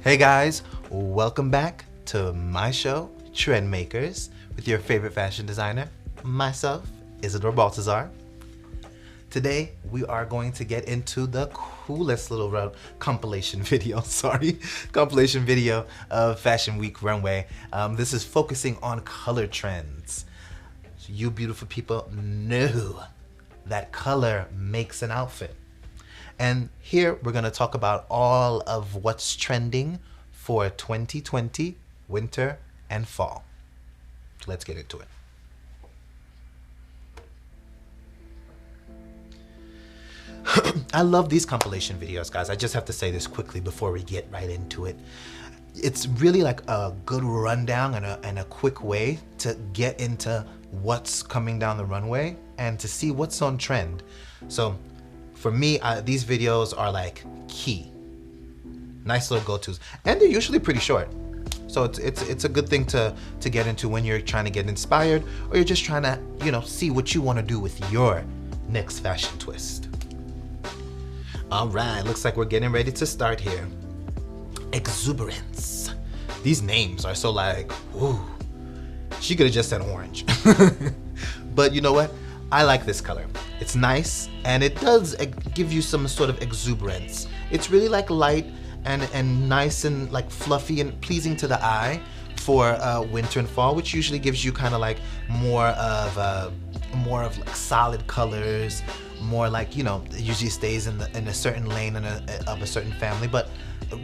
Hey guys, welcome back to my show, Trend Makers, with your favorite fashion designer, myself, Izzy Baltazar. Today, we are going to get into the coolest little compilation video, compilation video of Fashion Week Runway. This is focusing on color trends. So you beautiful people know that color makes an outfit. And here we're going to talk about all of what's trending for 2020, winter and fall. Let's get into it. I love these compilation videos, guys. I just have to say this quickly before we get right into it. It's really like a good rundown and a quick way to get into what's coming down the runway and to see what's on trend. So for me, these videos are like key. Nice little go-tos. And they're usually pretty short. So it's a good thing to get into when you're trying to get inspired or you're just trying to, see what you want to do with your next fashion twist. All right, looks like we're getting ready to start here. Exuberance. These names are so like, ooh. She could have just said orange. But you know what? I like this color. It's nice and it does give you some sort of exuberance. It's really like light and nice and like fluffy and pleasing to the eye for winter and fall, which usually gives you kind of like more of like solid colors, more like, it usually stays in a certain lane of a certain family, but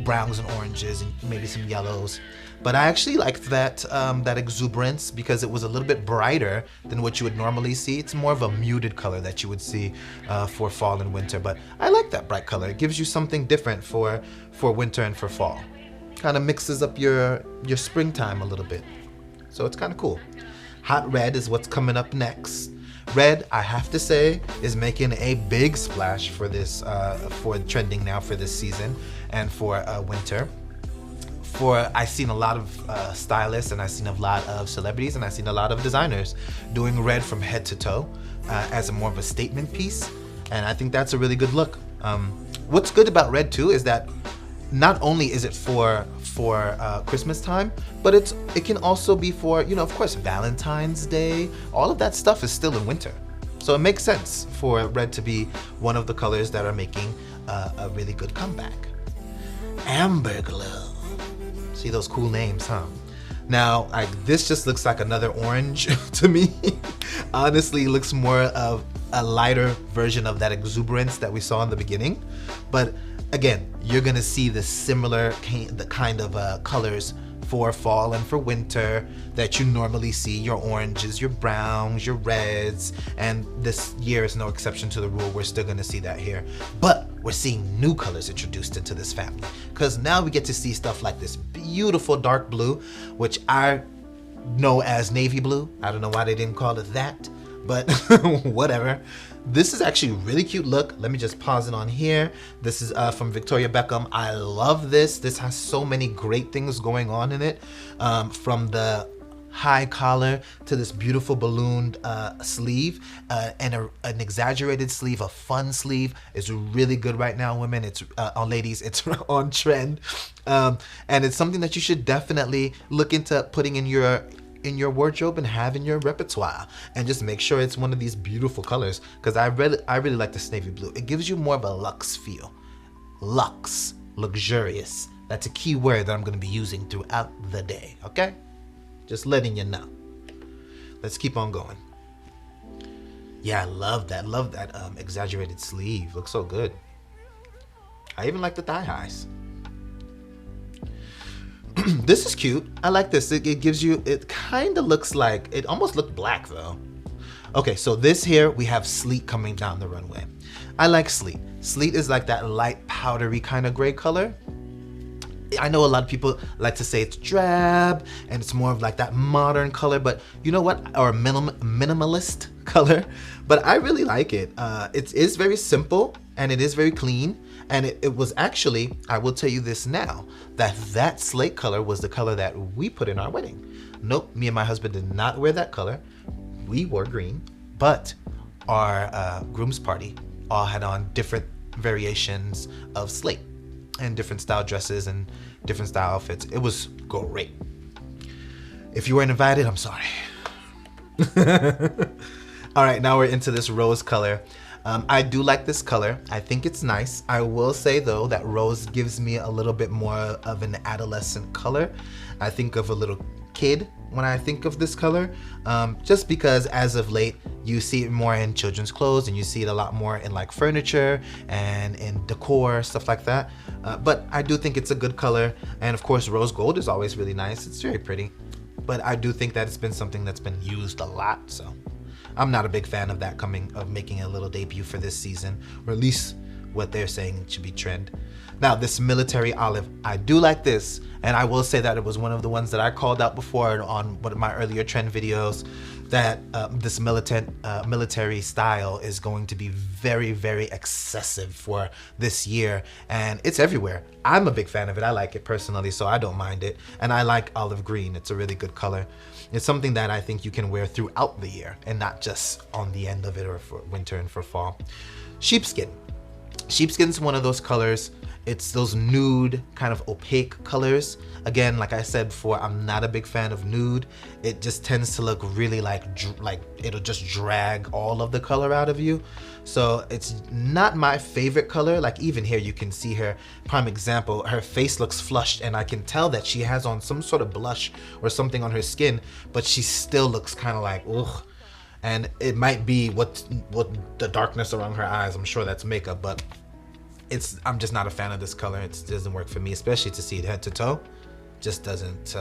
browns and oranges and maybe some yellows. But I actually liked that exuberance because it was a little bit brighter than what you would normally see. It's more of a muted color that you would see for fall and winter. But I like that bright color. It gives you something different for winter and for fall. Kind of mixes up your springtime a little bit. So it's kind of cool. Hot red is what's coming up next. Red, I have to say, is making a big splash for this, for trending now for this season and for winter. I've seen a lot of stylists and I've seen a lot of celebrities and I've seen a lot of designers doing red from head to toe as more of a statement piece. And I think that's a really good look. What's good about red too is that not only is it for Christmas time, but it can also be for, of course, Valentine's Day. All of that stuff is still in winter. So it makes sense for red to be one of the colors that are making a really good comeback. AMBERGLOW. See those cool names, huh? Now, this just looks like another orange to me. Honestly, it looks more of a lighter version of that exuberance that we saw in the beginning. But again, you're gonna see the similar kind of colors for fall and for winter that you normally see. Your oranges, your browns, your reds, and this year is no exception to the rule. We're still gonna see that here. But we're seeing new colors introduced into this family because now we get to see stuff like this beautiful dark blue, which I know as navy blue. I don't know why they didn't call it that, but whatever. This is actually a really cute look. Let me just pause it on here. This is from Victoria Beckham. I love this. This has so many great things going on in it. From the high collar to this beautiful ballooned sleeve and an exaggerated sleeve, a fun sleeve is really good right now, women. It's ladies, it's on trend. And it's something that you should definitely look into putting in your wardrobe and have in your repertoire, and just make sure it's one of these beautiful colors because I really like this navy blue. It gives you more of a luxe feel. Luxe, luxurious. That's a key word that I'm going to be using throughout the day, okay? Just letting you know. Let's keep on going. Yeah, I love that exaggerated sleeve. Looks so good. I even like the thigh highs. This is cute. I like this. It gives you, it kind of looks like, it almost looked black though. Okay, so this here, we have sleet coming down the runway. I like sleet. Sleet is like that light powdery kind of gray color. I know a lot of people like to say it's drab and it's more of like that modern color, but you know what? Or minimalist color, but I really like it. It is very simple and it is very clean. And it was actually, I will tell you this now, that slate color was the color that we put in our wedding. Nope, me and my husband did not wear that color. We wore green, but our groom's party all had on different variations of slate. and different style dresses and different style outfits. It was great. If you weren't invited, I'm sorry. All right, now we're into this rose color. I do like this color. I think it's nice. I will say though that rose gives me a little bit more of an adolescent color. I think of a little kid when I think of this color, just because as of late you see it more in children's clothes and you see it a lot more in like furniture and in decor, stuff like that. But I do think it's a good color, and of course rose gold is always really nice. It's very pretty, but I do think that it's been something that's been used a lot, so I'm not a big fan of that making a little debut for this season, or at least what they're saying it should be trend. Now this military olive, I do like this, and I will say that it was one of the ones that I called out before on one of my earlier trend videos, that this military style is going to be very, very excessive for this year, and it's everywhere. I'm a big fan of it. I like it personally, so I don't mind it, and I like olive green. It's a really good color. It's something that I think you can wear throughout the year and not just on the end of it or for winter and for fall. Sheepskin. Sheepskin's one of those colors. It's those nude kind of opaque colors. Again, like I said before, I'm not a big fan of nude. It just tends to look really like it'll just drag all of the color out of you. So it's not my favorite color. Like even here you can see her, prime example, her face looks flushed and I can tell that she has on some sort of blush or something on her skin, but she still looks kind of like, ugh. And it might be what the darkness around her eyes, I'm sure that's makeup, but I'm just not a fan of this color. It doesn't work for me, especially to see it head to toe. Just doesn't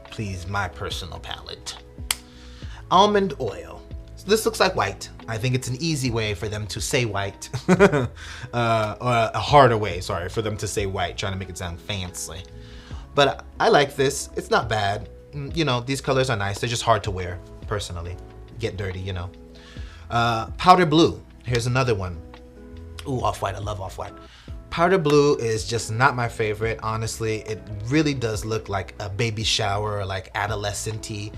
please my personal palate. Almond oil. So this looks like white. I think it's an easy way for them to say white, or a harder way, sorry, for them to say white, trying to make it sound fancy. But I like this. It's not bad. You know, these colors are nice. They're just hard to wear, personally. Get dirty, you know. Powder blue. Here's another one. Ooh, off-white. I love off-white. Powder blue is just not my favorite, honestly. It really does look like a baby shower or like adolescent-y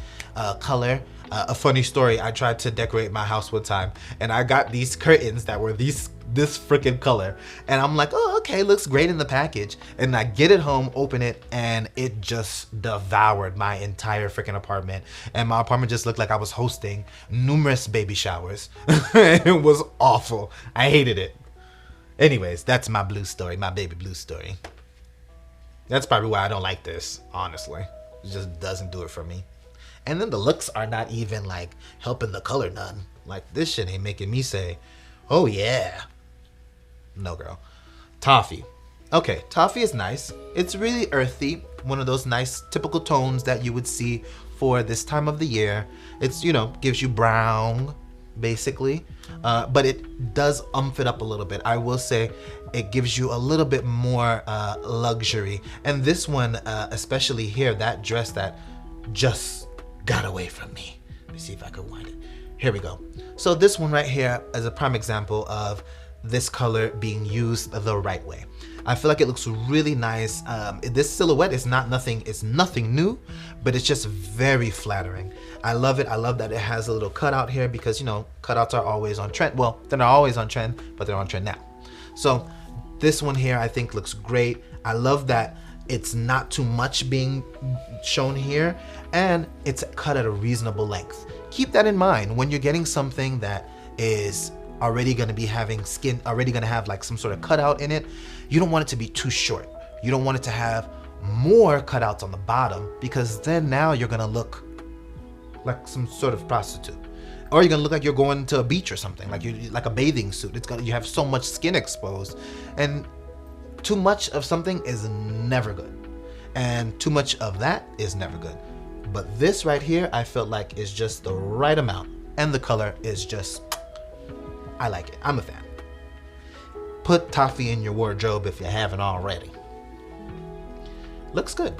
color. A funny story, I tried to decorate my house one time and I got these curtains that were this freaking color, and I'm like, oh, okay, looks great in the package. And I get it home, open it, and it just devoured my entire freaking apartment. And my apartment just looked like I was hosting numerous baby showers. It was awful. I hated it. Anyways, that's my blue story, my baby blue story. That's probably why I don't like this, honestly. It just doesn't do it for me. And then the looks are not even like helping the color none. Like this shit ain't making me say, oh yeah. No, girl. Toffee. Okay, toffee is nice. It's really earthy. One of those nice typical tones that you would see for this time of the year. It's, you know, gives you brown, basically. But it does it up a little bit. I will say it gives you a little bit more luxury. And this one, especially here, that dress that just got away from me. Let me see if I can wind it. Here we go. So this one right here is a prime example of this color being used the right way. I feel like it looks really nice. This silhouette is it's nothing new, but it's just very flattering. I love it. I love that it has a little cutout here because, you know, cutouts are always on trend. Well, they're not always on trend, but they're on trend now. So this one here I think looks great. I love that it's not too much being shown here, and it's cut at a reasonable length. Keep that in mind when you're getting something that is already going to be having skin, already going to have like some sort of cutout in it. You don't want it to be too short. You don't want it to have more cutouts on the bottom, because then now you're going to look like some sort of prostitute, or you're going to look like you're going to a beach or something, like a bathing suit. You have so much skin exposed, and too much of something is never good, and too much of that is never good. But this right here, I felt like is just the right amount, and the color is just, I like it. I'm a fan. Put toffee in your wardrobe if you haven't already. Looks good.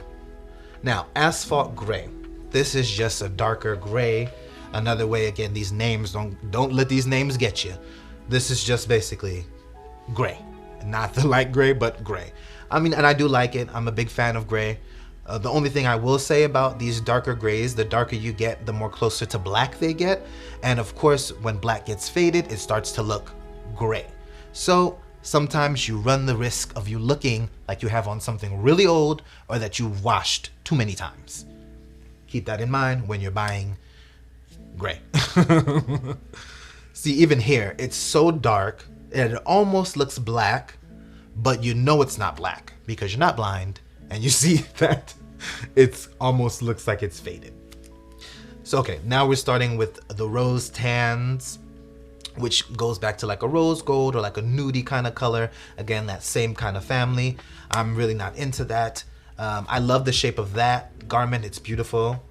Now, asphalt gray. This is just a darker gray. Another way, again, these names, don't let these names get you. This is just basically gray. Not the light gray, but gray. I mean, and I do like it. I'm a big fan of gray. The only thing I will say about these darker grays, the darker you get, the more closer to black they get. And of course, when black gets faded, it starts to look gray. So sometimes you run the risk of you looking like you have on something really old or that you've washed too many times. Keep that in mind when you're buying gray. See, even here, it's so dark, and it almost looks black, but you know it's not black because you're not blind, and you see that it almost looks like it's faded. So, okay, now we're starting with the rose tans, which goes back to like a rose gold or like a nudie kind of color. Again, that same kind of family. I'm really not into that. I love the shape of that garment. It's beautiful.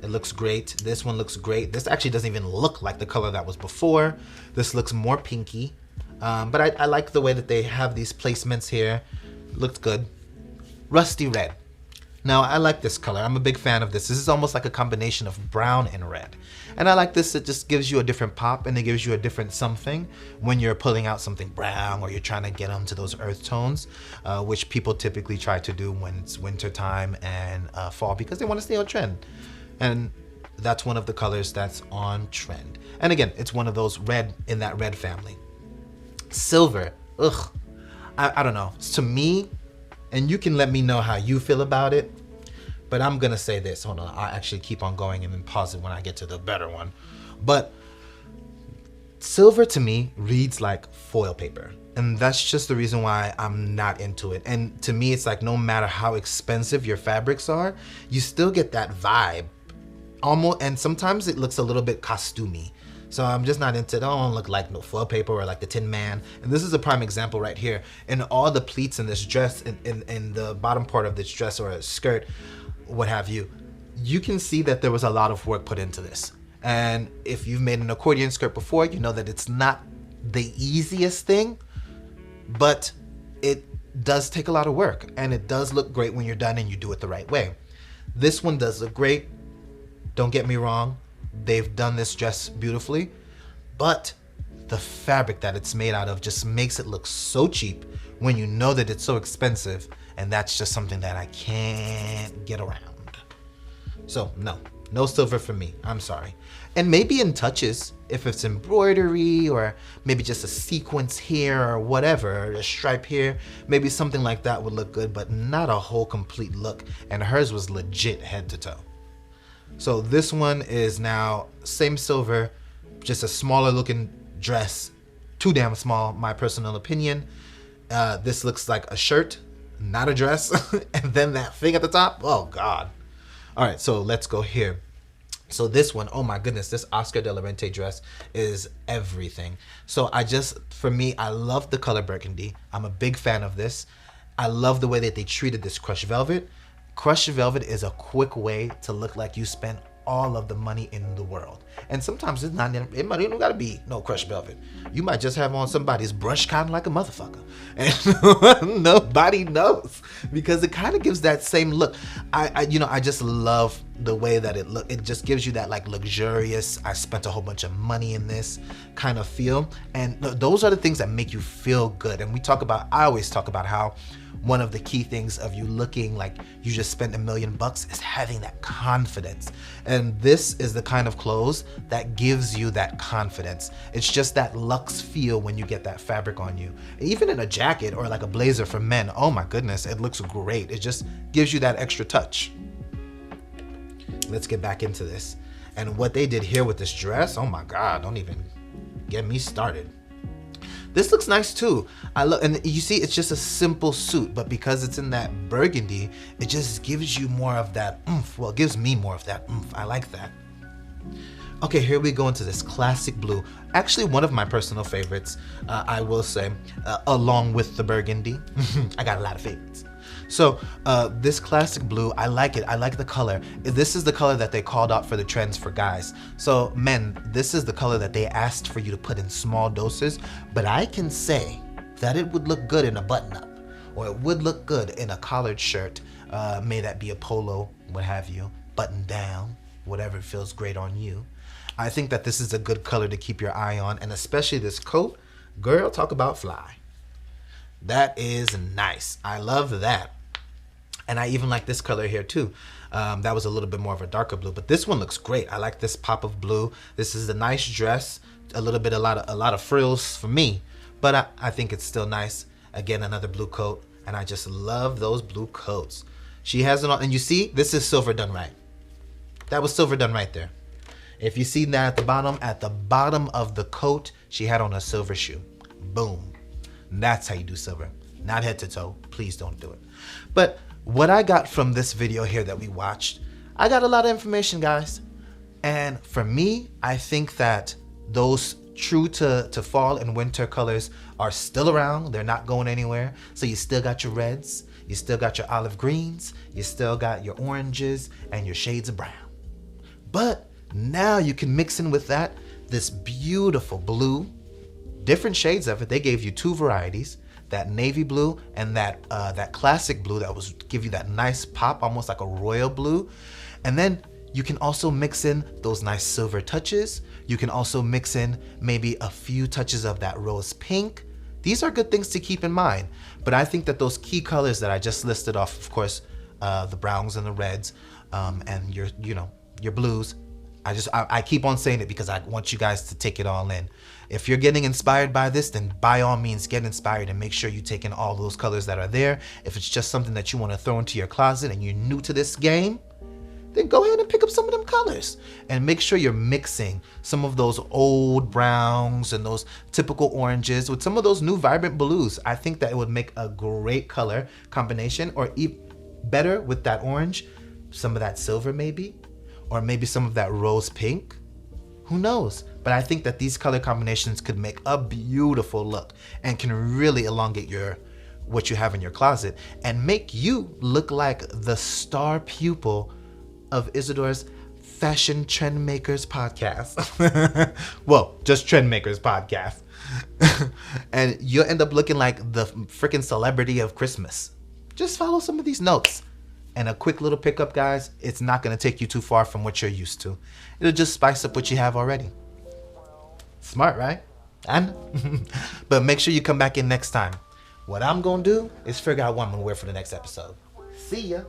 It looks great. This one looks great. This actually doesn't even look like the color that was before. This looks more pinky. But I like the way that they have these placements here. Looks good. Rusty red. Now, I like this color. I'm a big fan of this. This is almost like a combination of brown and red. And I like this. It just gives you a different pop, and it gives you a different something when you're pulling out something brown or you're trying to get onto those earth tones, which people typically try to do when it's winter time and fall because they want to stay on trend. And that's one of the colors that's on trend. And again, it's one of those red in that red family. Silver. Ugh. I don't know. To me, and you can let me know how you feel about it, but I'm gonna say this. Hold on, I'll actually keep on going and then pause it when I get to the better one. But silver to me reads like foil paper, and that's just the reason why I'm not into it. And to me, it's like no matter how expensive your fabrics are, you still get that vibe almost, and sometimes it looks a little bit costumey. So I'm just not into it. I don't look like no foil paper or like the Tin Man. And this is a prime example right here. In all the pleats in this dress, in the bottom part of this dress or a skirt, what have you, you can see that there was a lot of work put into this. And if you've made an accordion skirt before, you know that it's not the easiest thing, but it does take a lot of work, and it does look great when you're done and you do it the right way. This one does look great. Don't get me wrong. They've done this dress beautifully, but the fabric that it's made out of just makes it look so cheap when you know that it's so expensive, and that's just something that I can't get around. So no silver for me. I'm sorry. And maybe in touches, if it's embroidery or maybe just a sequence here or whatever, a stripe here, maybe something like that would look good, but not a whole complete look. And hers was legit head to toe. So this one is now same silver, just a smaller looking dress, too damn small, my personal opinion. This looks like a shirt, not a dress. And then that thing at the top, oh God. All right, so let's go here. So this one, oh my goodness, this Oscar de la Renta dress is everything. So for me, I love the color burgundy. I'm a big fan of this. I love the way that they treated this crushed velvet. Crushed velvet is a quick way to look like you spent all of the money in the world. And sometimes it might even gotta be no crushed velvet. You might just have on somebody's brush cotton like a motherfucker. And nobody knows, because it kind of gives that same look. I just love the way that it just gives you that like luxurious, I spent a whole bunch of money in this kind of feel. And those are the things that make you feel good. And I always talk about how one of the key things of you looking like you just spent $1 million is having that confidence. And this is the kind of clothes that gives you that confidence. It's just that luxe feel when you get that fabric on you. Even in a jacket or like a blazer for men, oh my goodness, it looks great. It just gives you that extra touch. Let's get back into this. And what they did here with this dress, oh my God, don't even get me started. This looks nice too. And you see, it's just a simple suit, but because it's in that burgundy, it just gives you more of that oomph. Well, it gives me more of that oomph. I like that. Okay, here we go into this classic blue. Actually, one of my personal favorites, I will say, along with the burgundy. I got a lot of favorites. So this classic blue, I like it. I like the color. This is the color that they called out for the trends for guys. So men, this is the color that they asked for you to put in small doses, but I can say that it would look good in a button-up, or it would look good in a collared shirt. May that be a polo, what have you, button down, whatever feels great on you. I think that this is a good color to keep your eye on, and especially this coat. Girl, talk about fly. That is nice. I love that. And I even like this color here too. That was a little bit more of a darker blue, but this one looks great. I like this pop of blue. This is a nice dress. A lot of frills for me, but I think it's still nice. Again, another blue coat, and I just love those blue coats. She has it on, and you see, this is silver done right. That was silver done right there. If you see that at the bottom of the coat, she had on a silver shoe. Boom. That's how you do silver. Not head to toe. Please don't do it. But what I got from this video here that we watched, I got a lot of information, guys. And for me, I think that those true to fall and winter colors are still around. They're not going anywhere. So you still got your reds, you still got your olive greens, you still got your oranges and your shades of brown. But now you can mix in with that this beautiful blue, different shades of it. They gave you two varieties, that navy blue and that classic blue that was give you that nice pop, almost like a royal blue. And then you can also mix in those nice silver touches. You can also mix in maybe a few touches of that rose pink. These are good things to keep in mind. But I think that those key colors that I just listed off, of course, the browns and the reds, and your blues. I keep on saying it because I want you guys to take it all in. If you're getting inspired by this, then by all means get inspired and make sure you take in all those colors that are there. If it's just something that you want to throw into your closet and you're new to this game, then go ahead and pick up some of them colors and make sure you're mixing some of those old browns and those typical oranges with some of those new vibrant blues. I think that it would make a great color combination, or even better with that orange, some of that silver maybe, or maybe some of that rose pink. Who knows? But I think that these color combinations could make a beautiful look and can really elongate what you have in your closet and make you look like the star pupil of Isidore's Fashion Trendmakers podcast. Well, just Trendmakers podcast. And you'll end up looking like the freaking celebrity of Christmas. Just follow some of these notes. And a quick little pickup, guys, it's not going to take you too far from what you're used to. It'll just spice up what you have already. Smart, right? But make sure you come back in next time. What I'm going to do is figure out what I'm going to wear for the next episode. See ya.